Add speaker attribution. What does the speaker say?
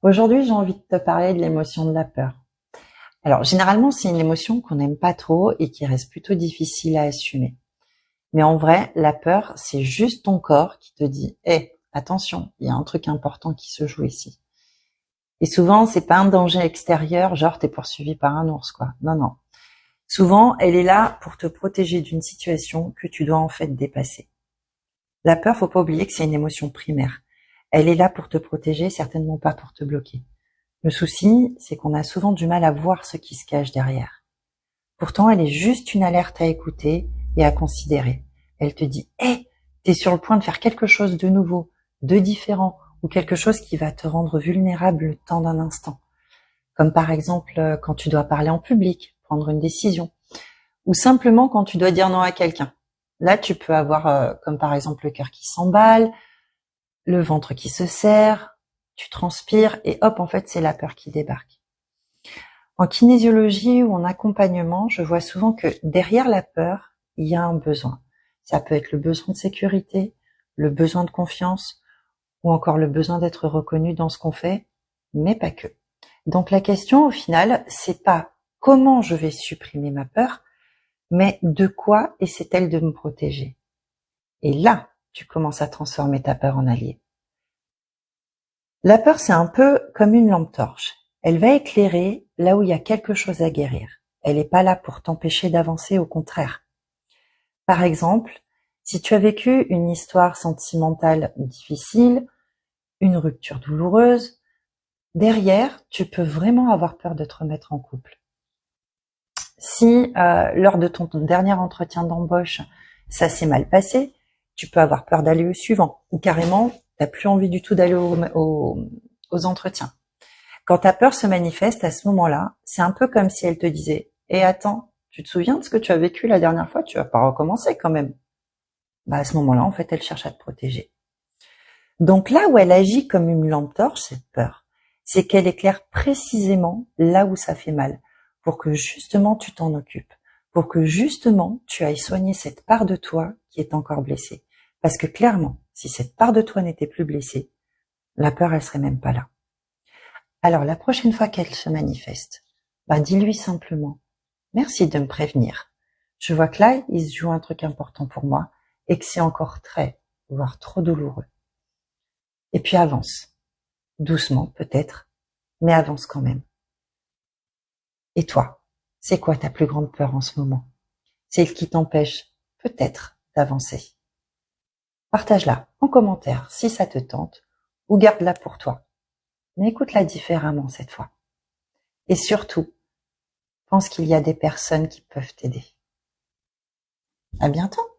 Speaker 1: Aujourd'hui, j'ai envie de te parler de l'émotion de la peur. Alors, généralement, c'est une émotion qu'on n'aime pas trop et qui reste plutôt difficile à assumer. Mais en vrai, la peur, c'est juste ton corps qui te dit « attention, il y a un truc important qui se joue ici. » Et souvent, c'est pas un danger extérieur, genre t'es poursuivi par un ours, quoi. Non, non. Souvent, elle est là pour te protéger d'une situation que tu dois en fait dépasser. La peur, faut pas oublier que c'est une émotion primaire. Elle est là pour te protéger, certainement pas pour te bloquer. Le souci, c'est qu'on a souvent du mal à voir ce qui se cache derrière. Pourtant, elle est juste une alerte à écouter et à considérer. Elle te dit « t'es sur le point de faire quelque chose de nouveau, de différent, ou quelque chose qui va te rendre vulnérable le temps d'un instant. » Comme par exemple quand tu dois parler en public, prendre une décision, ou simplement quand tu dois dire non à quelqu'un. Là, tu peux avoir comme par exemple le cœur qui s'emballe, le ventre qui se serre, tu transpires et hop, en fait, c'est la peur qui débarque. En kinésiologie ou en accompagnement, je vois souvent que derrière la peur, il y a un besoin. Ça peut être le besoin de sécurité, le besoin de confiance ou encore le besoin d'être reconnu dans ce qu'on fait, mais pas que. Donc la question au final, c'est pas comment je vais supprimer ma peur, mais de quoi essaie-t-elle de me protéger? Et là, tu commences à transformer ta peur en allié. La peur, c'est un peu comme une lampe torche. Elle va éclairer là où il y a quelque chose à guérir. Elle n'est pas là pour t'empêcher d'avancer, au contraire. Par exemple, si tu as vécu une histoire sentimentale difficile, une rupture douloureuse, derrière, tu peux vraiment avoir peur de te remettre en couple. Si lors de ton dernier entretien d'embauche, ça s'est mal passé, tu peux avoir peur d'aller au suivant, ou carrément, t'as plus envie du tout d'aller aux entretiens. Quand ta peur se manifeste à ce moment-là, c'est un peu comme si elle te disait « attends, tu te souviens de ce que tu as vécu la dernière fois? Tu vas pas recommencer quand même. » À ce moment-là, en fait, elle cherche à te protéger. Donc là où elle agit comme une lampe torche, cette peur, c'est qu'elle éclaire précisément là où ça fait mal, pour que justement tu t'en occupes, pour que justement tu ailles soigner cette part de toi qui est encore blessée. Parce que clairement, si cette part de toi n'était plus blessée, la peur, elle serait même pas là. Alors la prochaine fois qu'elle se manifeste, dis-lui simplement « Merci de me prévenir. Je vois que là, il se joue un truc important pour moi et que c'est encore très, voire trop douloureux. » Et puis avance. Doucement peut-être, mais avance quand même. Et toi, c'est quoi ta plus grande peur en ce moment? Celle qui t'empêche peut-être d'avancer. Partage-la en commentaire si ça te tente ou garde-la pour toi. Mais écoute-la différemment cette fois. Et surtout, pense qu'il y a des personnes qui peuvent t'aider. À bientôt!